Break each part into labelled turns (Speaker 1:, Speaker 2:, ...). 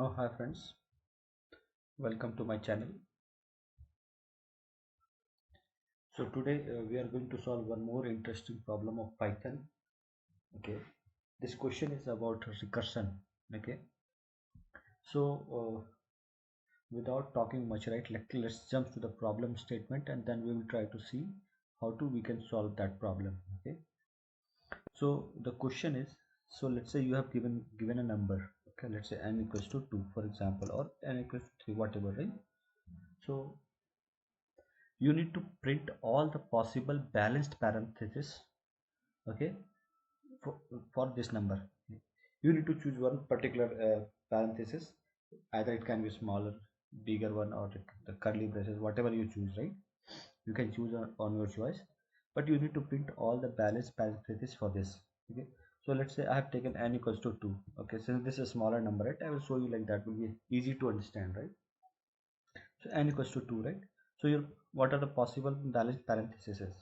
Speaker 1: Hi friends, welcome to my channel. So today we are going to solve one more interesting problem of Python. Okay, this question is about recursion. Okay, so without talking much, right? Let's jump to the problem statement and then we will try to see how we can solve that problem. Okay, so the question is, so let's say you have given a number. Okay, let's say n equals to 2, for example, or n equals to 3, whatever, right? So you need to print all the possible balanced parentheses, okay, for this number. You need to choose one particular parenthesis, either it can be smaller, bigger one, or the curly braces, whatever you choose, right? You can choose on your choice, but you need to print all the balanced parentheses for this. Okay, so let's say I have taken n equals to 2. Okay, since this is a smaller number, right, I will show you like that will be easy to understand, right? So n equals to 2, right? So your what are the possible balanced parentheses?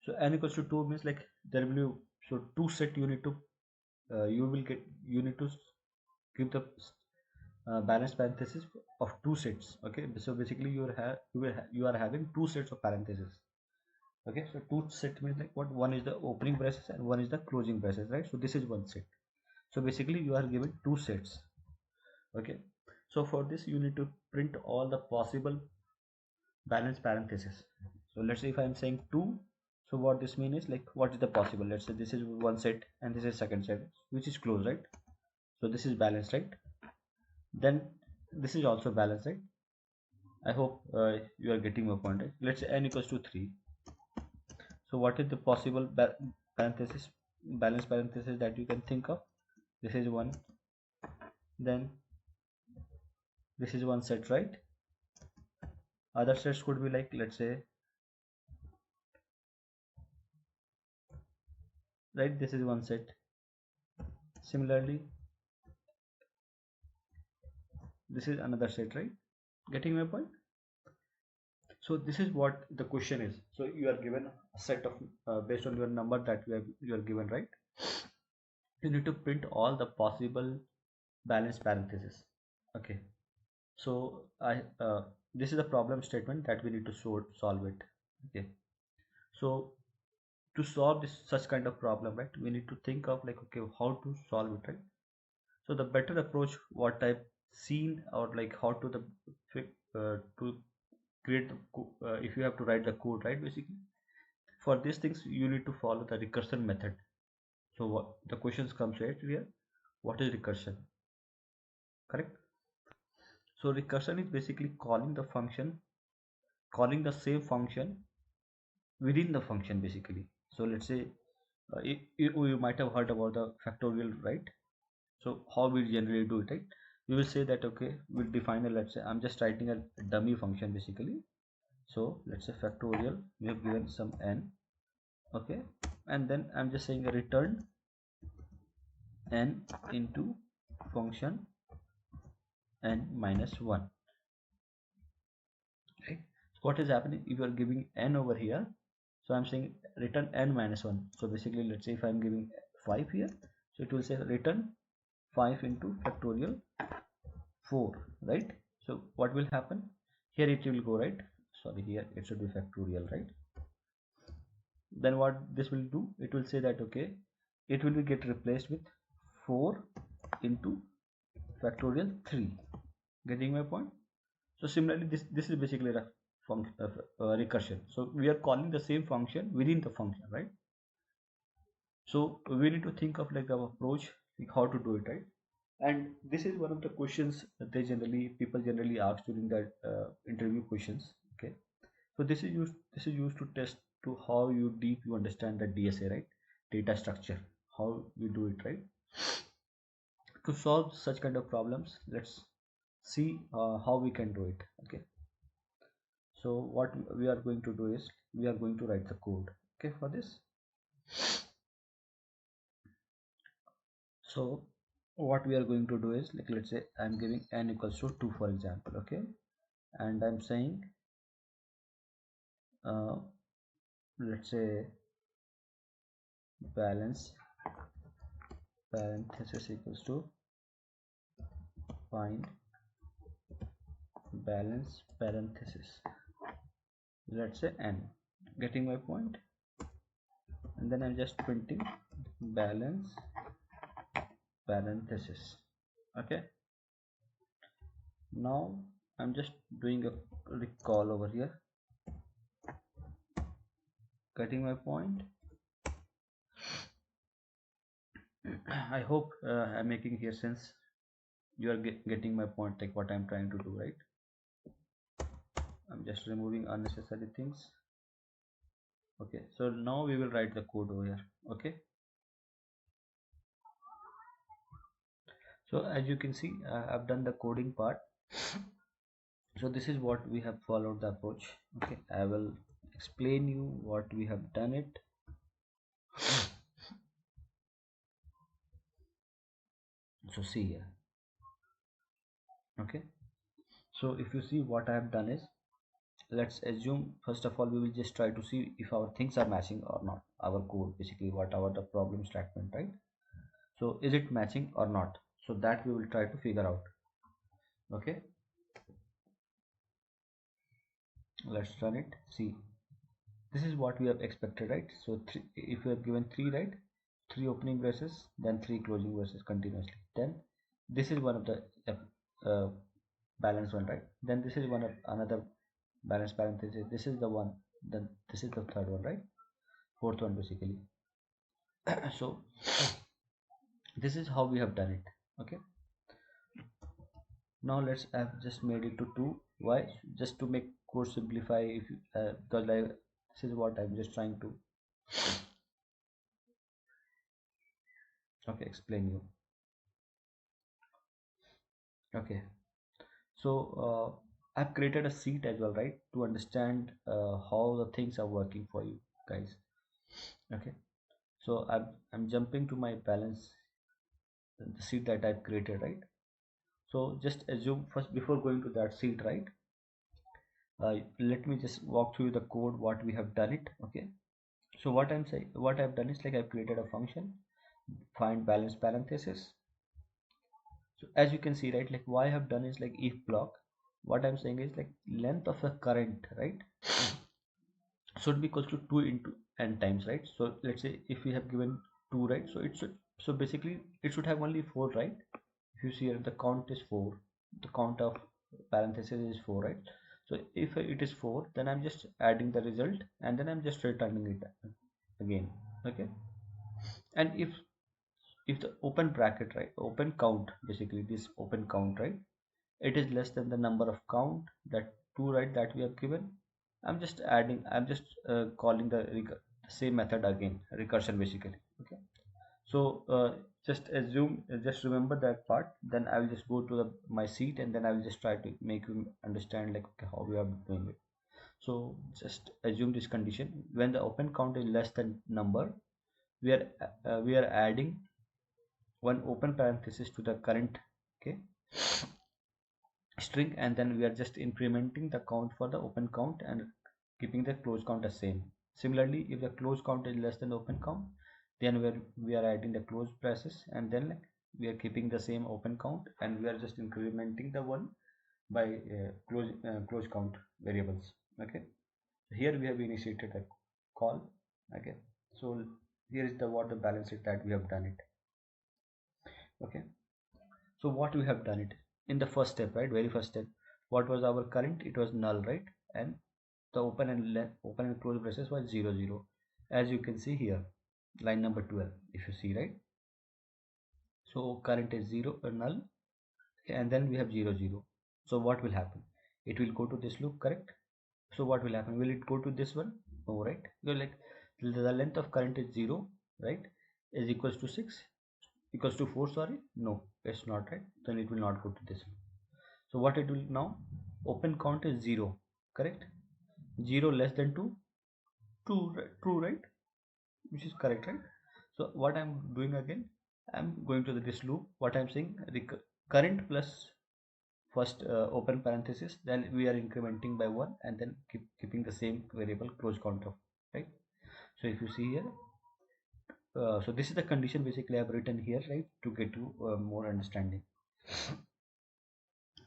Speaker 1: So n equals to 2 means like there will be, so two set you need to you need to give the balanced parenthesis of two sets. Okay, so basically you are having two sets of parentheses. Okay, so two set means like what, one is the opening braces and one is the closing braces, right? So this is one set. So basically you are given two sets. Okay, so for this you need to print all the possible balance parentheses. So let's say if I'm saying 2, so what this means is like what is the possible, let's say this is one set and this is second set which is closed, right? So this is balanced, right? Then this is also balanced, right? I hope you are getting my point, right? Let's say n equals to 3. So what is the possible parenthesis, balance parenthesis that you can think of? This is one, then this is one set, right? Other sets could be like, let's say, right, this is one set. Similarly this is another set, right? Getting my point? So this is what the question is. So you are given a set of based on your number that you are given, right? You need to print all the possible balanced parentheses. Okay, so I this is a problem statement that we need to solve it. Okay, so to solve this such kind of problem, right, we need to think of like, okay, how to solve it, right? So the better approach what I've seen, or like how to the to create if you have to write the code, right, basically for these things you need to follow the recursion method. So what the questions comes right here, what is recursion? Correct. So recursion is basically calling the same function within the function, basically. So let's say you might have heard about the factorial, right? So how we generally do it, right? We will say that, okay, we'll define a, let's say I'm just writing a dummy function basically. So let's say factorial, we have given some n. Okay, and then I'm just saying a return n into function n minus 1, right? So what is happening, if you are giving n over here, so I'm saying return n minus 1. So basically let's say if I'm giving 5 here, so it will say return 5 into factorial 4, right? So what will happen here, it will go, right? Sorry, here it should be factorial, right? Then what this will do, it will say that, okay, it will be get replaced with 4 into factorial 3. Getting my point? So similarly this is basically a function of recursion. So we are calling the same function within the function, right? So we need to think of like our approach, like how to do it, right? And this is one of the questions that people generally ask during that interview questions. Okay, so this is used to test to how you deep you understand the DSA, right? Data structure, how you do it, right? To solve such kind of problems, let's see how we can do it. Okay, so what we are going to do is we are going to write the code, okay, for this. So what we are going to do is, like, let's say I'm giving n equals to 2, for example. Okay, and I'm saying uh, let's say balance parenthesis equals to find balance parenthesis, let's say n, getting my point, and then I'm just printing balance parenthesis. Okay, now I'm just doing a recall over here, getting my point. I hope I'm making here sense. You are getting my point, like what I'm trying to do, right? I'm just removing unnecessary things. Okay, so now we will write the code over here. Okay, so as you can see, I've done the coding part. So this is what we have followed the approach. Okay, I will explain you what we have done it. So see here. Okay, so if you see, what I have done is, let's assume first of all we will just try to see if our things are matching or not, our code, basically whatever the problem statement, right? So is it matching or not? So that we will try to figure out. Okay, let's run it. See, this is what we have expected, right? So if we have given 3, right, 3 opening braces, then 3 closing braces continuously, then this is one of the uh, balance one, right? Then this is one of another balance parenthesis, this is the one, then this is the third one, right? Fourth one basically. So this is how we have done it. Okay, now let's have just made it to 2. Why? Just to make code simplify. If you, because like this is what I'm just trying to explain you. Okay, so I've created a sheet as well, right, to understand how the things are working for you guys. Okay, so I'm jumping to my balance, the sheet that I've created, right? So just assume first, before going to that sheet, right, let me just walk through the code what we have done it. Okay, so what I've done is, like, I've created a function find balance parenthesis. So as you can see, right, like what I have done is, like, if block, what I'm saying is, like, length of a current, right, should be equal to 2 into n times, right? So let's say if we have given 2, right, so it should, so basically it should have only 4, right? If you see here, the count is 4, the count of parenthesis is 4, right? So if it is 4, then I'm just adding the result and then I'm just returning it again. Okay, and if the open bracket, right, open count, basically this open count, right, it is less than the number of count, that 2, right, that we have given, I'm just calling the same method again, recursion basically. Okay, so just assume, just remember that part, then I will just go to my sheet and then I will just try to make you understand, like, okay, how we are doing it. So just assume this condition: when the open count is less than number, we are adding one open parenthesis to the current, okay, string, and then we are just incrementing the count for the open count and keeping the close count as same. Similarly, if the close count is less than the open count, then we are adding the close braces, and then, like, we are keeping the same open count and we are just incrementing the one by close count variables. Okay, here we have initiated a call. Okay, so here is the what the balance is that we have done it. Okay, so what we have done it in the first step, right, very first step, what was our current? It was null, right? And the open and close braces was 0 0, as you can see here, line number 12, if you see, right? So current is 0 or null, and then we have 0 0. So what will happen? It will go to this loop, correct? So what will happen? Will it go to this one? No, right? You're like, the length of current is 0, right, is equals to 6, equals to 4, sorry, no, it's not, right? Then it will not go to this one. So what it will now, open count is 0, correct? 0 less than 2, 2, right? True, right? Which is correct, right? So what I'm doing again, I'm going to this loop. What I'm saying, current plus first open parenthesis, then we are incrementing by 1 and then keeping the same variable close count of, right? So if you see here, so this is the condition basically I've written here, right, to get you more understanding.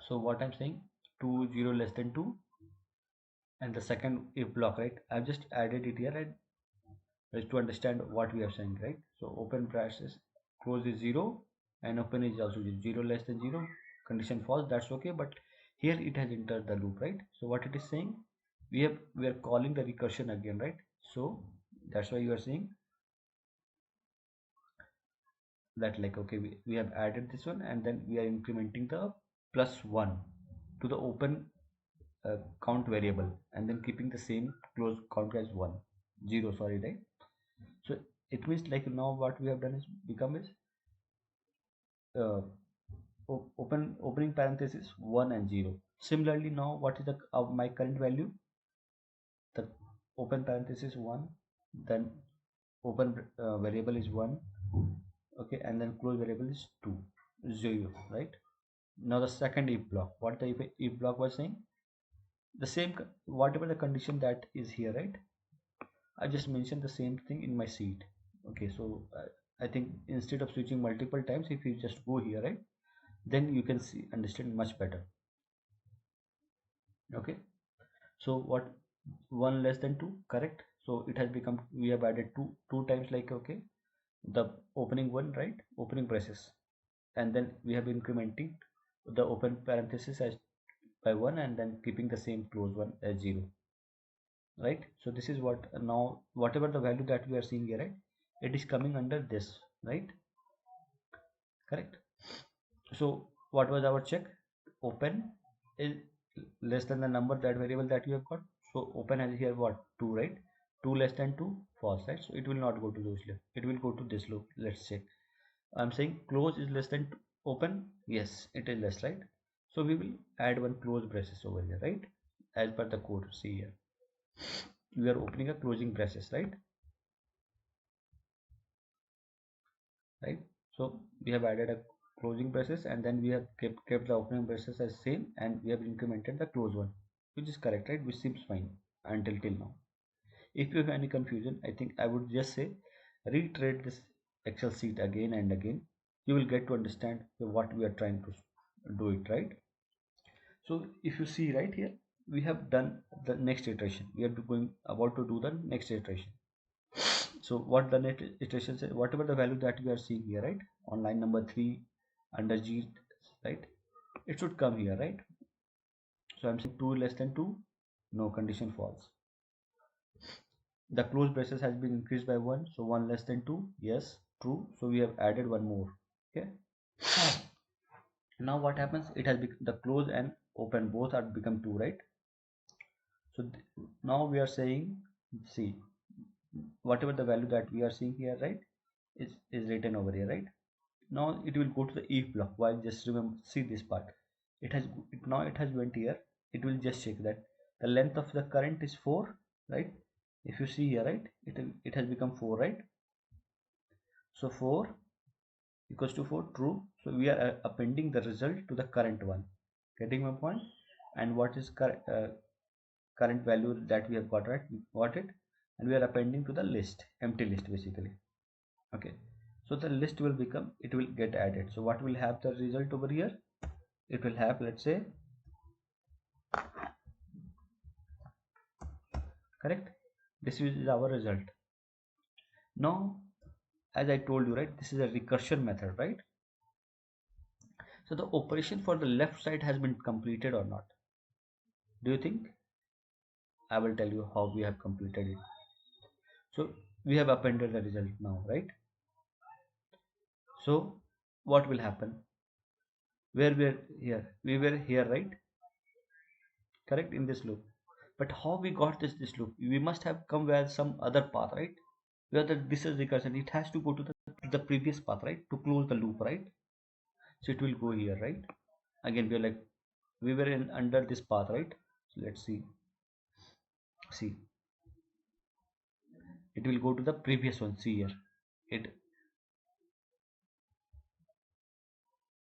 Speaker 1: So what I'm saying, 2 0 less than 2, and the second if block, right? I've just added it here, and just to understand what we are saying, right? So open braces, close is 0, and open is also 0 less than 0, condition false, that's okay. But here it has entered the loop, right? So what it is saying, we are calling the recursion again, right? So that's why you are saying that, like, okay, we have added this one, and then we are incrementing the +1 to the open count variable, and then keeping the same close count as 0, sorry, right? So it means, like, now what we have done is become is uh, opening parenthesis 1 and 0. Similarly, now what is the my current value? The open parenthesis 1, then open variable is 1, okay, and then close variable is 2, 0, right? Now the second if block, what the if block was saying, the same, whatever the condition that is here, right? I just mentioned the same thing in my sheet. Okay, so I think instead of switching multiple times, if you just go here, right, then you can see understand much better. Okay, so what, 1 less than 2, correct? So it has become, we have added two times, like, okay, the opening one, right, opening braces, and then we have incrementing the open parenthesis as by 1, and then keeping the same close one as 0, right? So this is what, now whatever the value that we are seeing here, right, it is coming under this, right? Correct. So what was our check? Open is less than the number, that variable that you have got. So open has here what, 2, right? 2 less than 2, false, right? So it will not go to those loop, it will go to this loop. Let's check. I'm saying close is less than open, yes, it is less, right? So we will add one close braces over here, right? As per the code, see here, we are opening a closing braces, right? So we have added a closing braces, and then we have kept the opening braces as same, and we have incremented the close one, which is correct, right? Which seems fine until till now. If you have any confusion, I think I would just say reiterate this Excel sheet again and again. You will get to understand what we are trying to do it, right? So if you see right here, we have done the next iteration, we are going about to do the next iteration. So what the next iteration says, whatever the value that we are seeing here, right, on line number 3 under G, right, it should come here, right? So I'm saying 2 less than 2, no, condition false. The close braces has been increased by 1, so 1 less than 2, yes, true. So we have added one more. Okay, now what happens, it has become the close and open both are become 2, right? So now we are saying, see, whatever the value that we are seeing here, right, is written over here, right? Now it will go to the if block. While just remember, see this part, now it has went here, it will just check that the length of the current is 4, right? If you see here, right, it has become 4, right? So 4 equals to 4, true. So we are appending the result to the current one, getting my point? And what is current value that we have got, right? We got it, and we are appending to the list, empty list basically. Okay, so the list will become, it will get added. So what will have the result over here? It will have, let's say, correct, this is our result. Now, as I told you, right, this is a recursion method, right? So the operation for the left side has been completed or not? Do you think? I will tell you how we have completed it. So we have appended the result now, right? So what will happen? Where we were here, right? Correct, in this loop. But how we got this loop? We must have come via some other path, right? Where this is recursion, it has to go to the previous path, right, to close the loop, right? So it will go here, right? Again, we are like, we were in under this path, right? So let's see, it will go to the previous one. See here, it,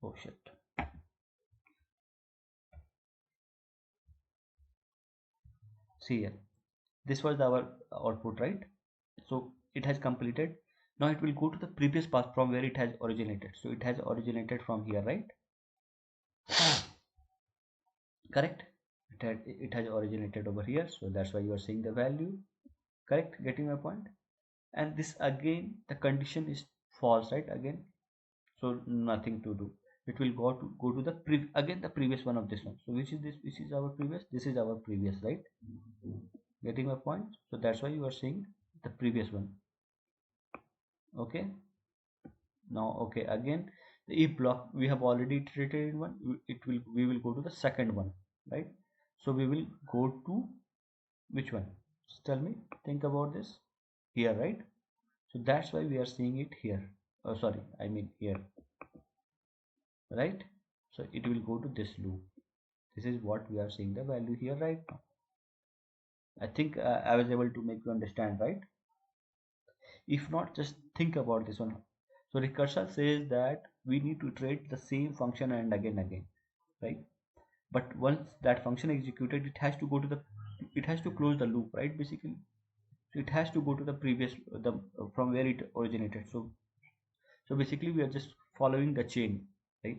Speaker 1: oh shit, see here, this was our output, right? So it has completed. Now it will go to the previous path from where it has originated. So it has originated from here, right? correct? It has originated over here, so that's why you are seeing the value, correct? Getting my point? And this again, the condition is false, right? Again, so nothing to do. It will go to the again the previous one of this one. So which is this? Which is our previous? This is our previous, right? Getting my point? So that's why you are seeing the previous one. Okay. Now okay, again the if block we have already iterated in one. We will go to the second one, right? So we will go to which one? Just tell me. Think about this here, right? So that's why we are seeing it here. Oh, sorry, I mean here, right? So it will go to this loop. This is what we are seeing the value here right now. I think I was able to make you understand, right? If not, just think about this one. So recursion says that we need to iterate the same function and again, right? But once that function executed, it has to go to the, it has to close the loop, right? Basically, so it has to go to the previous, the from where it originated. So basically we are just following the chain, right?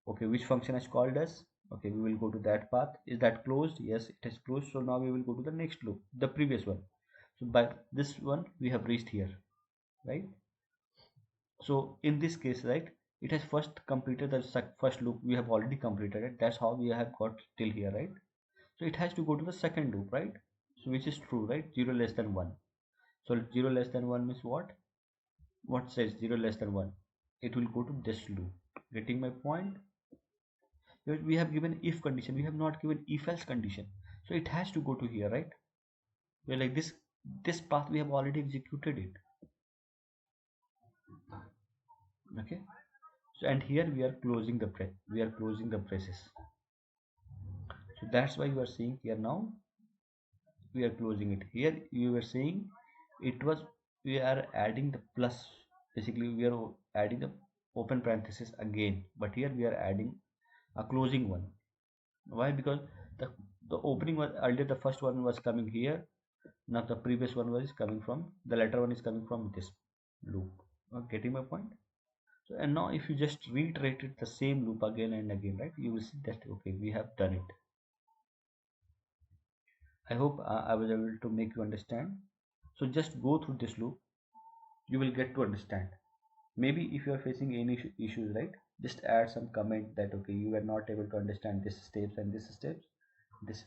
Speaker 1: Okay, which function has called us? Okay, we will go to that path. Is that closed? Yes, it is closed. So now we will go to the next loop, the previous one. So by this one we have reached here, right? So in this case, right, it has first completed the first loop. We have already completed it. That's how we have got till here, right? So it has to go to the second loop, right? So which is true, right? 0 less than 1. So 0 less than 1 means what says 0 less than 1? It will go to this loop. Getting my point? We have given if condition, we have not given if else condition, so it has to go to here, right? We're like this path we have already executed it. Okay, so and here we are closing the braces. So that's why you are seeing here now we are closing it. Here you were saying it was, we are adding the plus, basically we are adding the open parenthesis again, but here we are adding a closing one. Why? Because the the opening was earlier, the first one was coming here. Now the previous one was coming from, the latter one is coming from this loop. Getting my point? So and now if you just reiterated the same loop again and again, right, you will see that okay, we have done it. I hope I was able to make you understand. So just go through this loop, you will get to understand. Maybe if you are facing any issues, right, just add some comment that okay, you were not able to understand this steps and this steps, this.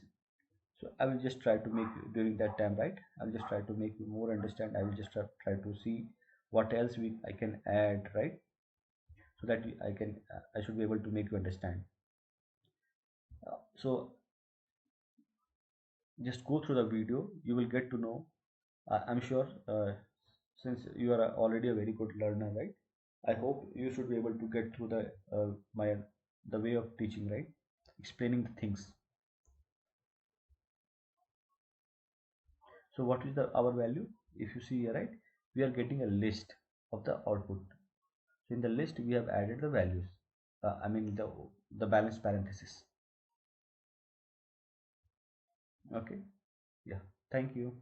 Speaker 1: So I will just try to make you during that time, right? I'll just try to make you more understand. I will just try to see what else I can add, right? So that I should be able to make you understand. So just go through the video, you will get to know. I'm sure since you are already a very good learner, right? I hope you should be able to get through the way of teaching, right? Explaining the things. So what is the our value? If you see here, right, we are getting a list of the output. So in the list we have added the values. I mean the balance parenthesis. Okay. Yeah. Thank you.